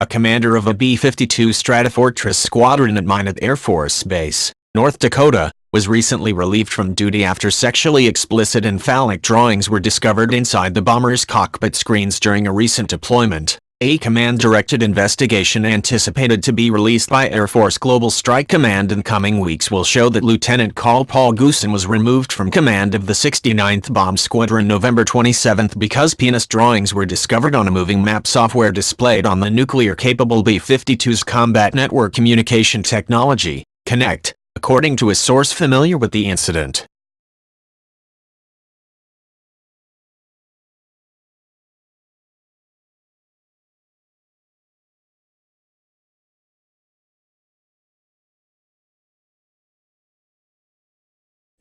a commander of a B-52 Stratofortress squadron at Minot Air Force Base, North Dakota, was recently relieved from duty after sexually explicit and phallic drawings were discovered inside the bomber's cockpit screens during a recent deployment. A command-directed investigation anticipated to be released by Air Force Global Strike Command in coming weeks will show that Lieutenant Col Paul Goossen was removed from command of the 69th Bomb Squadron November 27 because penis drawings were discovered on a moving map software displayed on the nuclear-capable B-52's Combat Network Communication Technology, CONECT, according to a source familiar with the incident.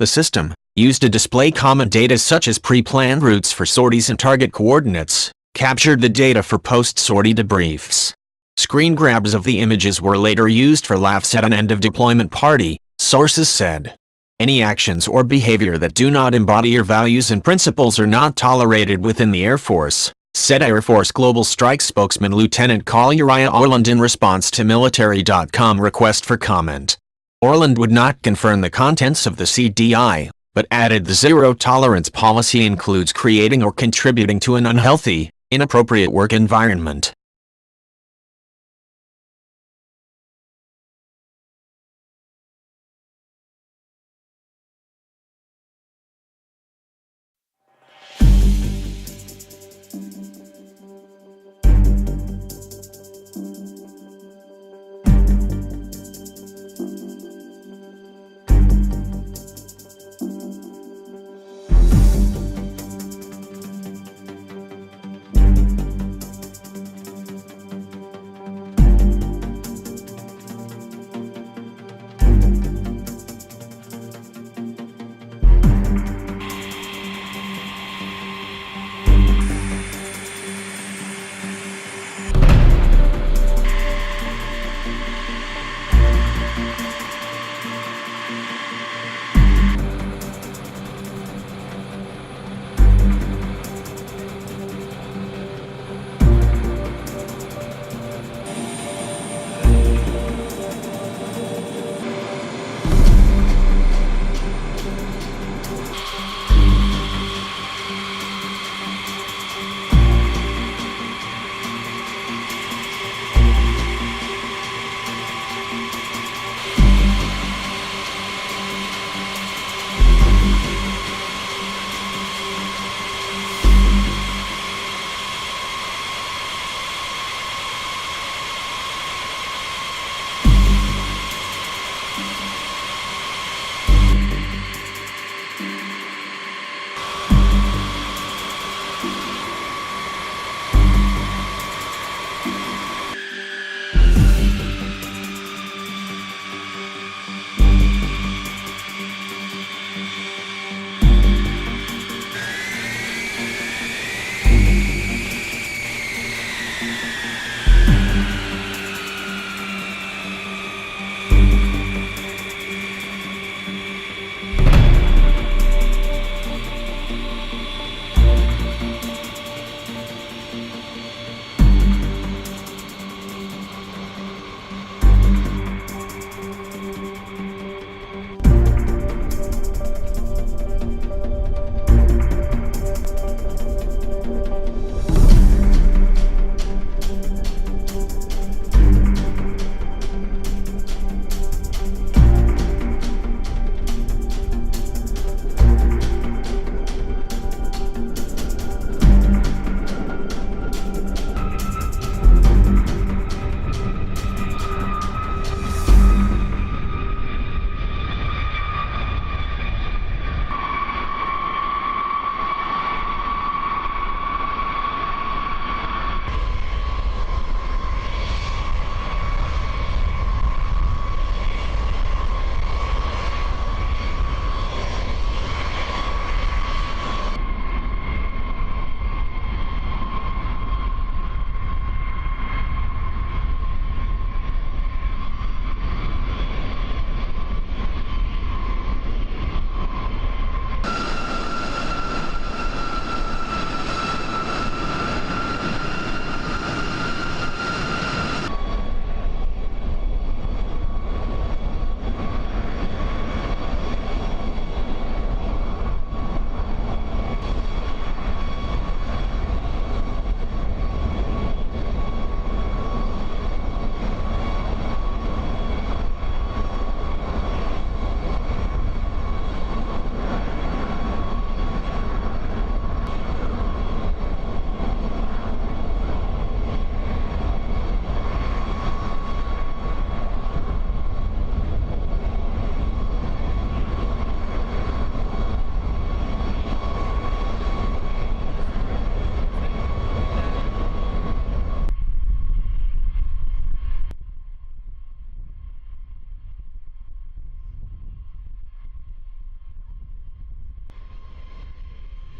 The system, used to display common data such as pre-planned routes for sorties and target coordinates, captured the data for post-sortie debriefs. Screen grabs of the images were later used for laughs at an end-of-deployment party, sources said. Any actions or behavior that do not embody your values and principles are not tolerated within the Air Force, said Air Force Global Strike spokesman Lieutenant Col Uriah Orland in response to Military.com request for comment. Orland would not confirm the contents of the CDI, but added the zero-tolerance policy includes creating or contributing to an unhealthy, inappropriate work environment.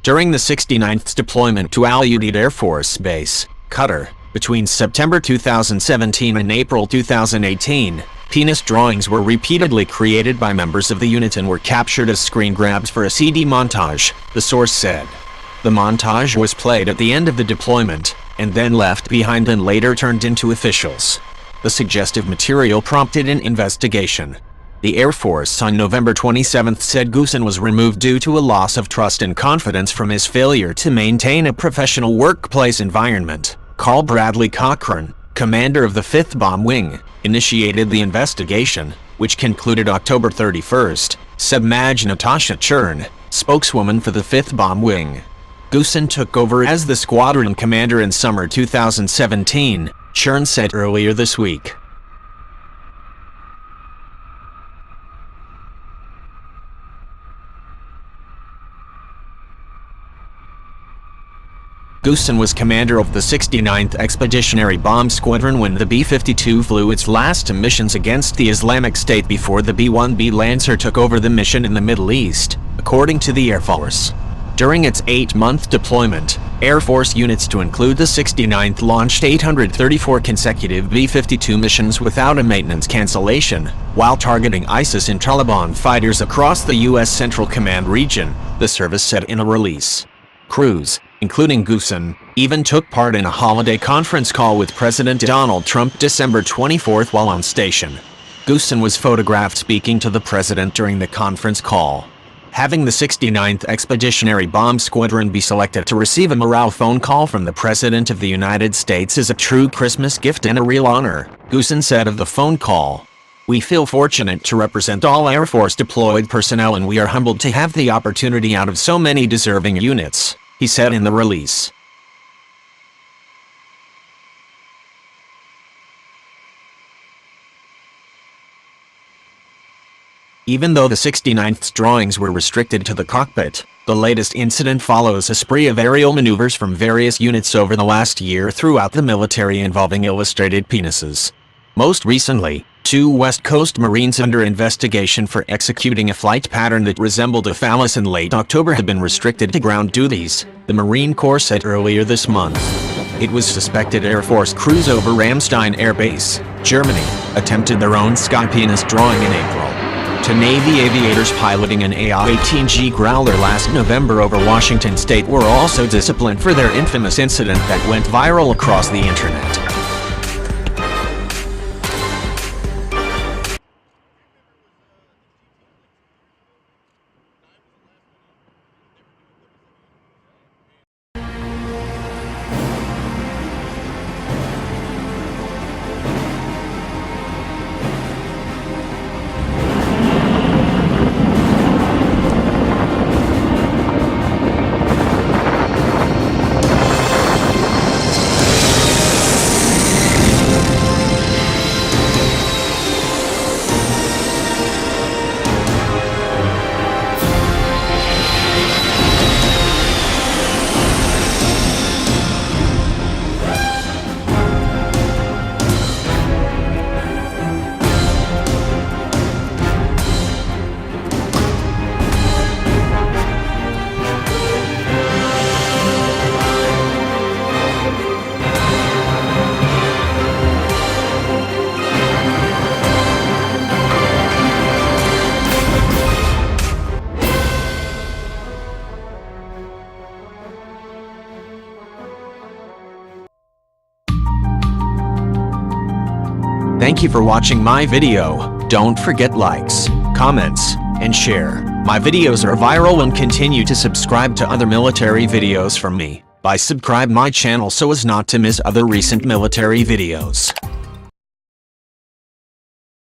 During the 69th's deployment to Minot Air Force Base, Qatar, between September 2017 and April 2018, penis drawings were repeatedly created by members of the unit and were captured as screen grabs for a CD montage, the source said. The montage was played at the end of the deployment, and then left behind and later turned into officials. The suggestive material prompted an investigation. The Air Force on November 27 said Goossen was removed due to a loss of trust and confidence from his failure to maintain a professional workplace environment. Carl Bradley Cochrane, commander of the 5th Bomb Wing, initiated the investigation, which concluded October 31, said Maj Natasha Chern, spokeswoman for the 5th Bomb Wing. Goossen took over as the squadron commander in summer 2017, Chern said earlier this week. Goossen was commander of the 69th Expeditionary Bomb Squadron when the B-52 flew its last missions against the Islamic State before the B-1B Lancer took over the mission in the Middle East, according to the Air Force. During its 8-month deployment, Air Force units to include the 69th launched 834 consecutive B-52 missions without a maintenance cancellation, while targeting ISIS and Taliban fighters across the U.S. Central Command region, the service said in a release. Crews, including Goossen, even took part in a holiday conference call with President Donald Trump December 24 while on station. Goossen was photographed speaking to the president during the conference call. Having the 69th Expeditionary Bomb Squadron be selected to receive a morale phone call from the President of the United States is a true Christmas gift and a real honor, Goossen said of the phone call. We feel fortunate to represent all Air Force deployed personnel and we are humbled to have the opportunity out of so many deserving units, he said in the release. Even though the 69th's drawings were restricted to the cockpit, the latest incident follows a spree of aerial maneuvers from various units over the last year throughout the military involving illustrated penises. Most recently, 2 West Coast Marines under investigation for executing a flight pattern that resembled a phallus in late October had been restricted to ground duties, the Marine Corps said earlier this month. It was suspected Air Force crews over Ramstein Air Base, Germany, attempted their own sky penis drawing in April. 2 Navy aviators piloting an AI-18G Growler last November over Washington State were also disciplined for their infamous incident that went viral across the internet. Thank you for watching my video. Don't forget likes, comments, and share. My videos are viral and continue to subscribe to other military videos from me. Subscribe my channel so as not to miss other recent military videos.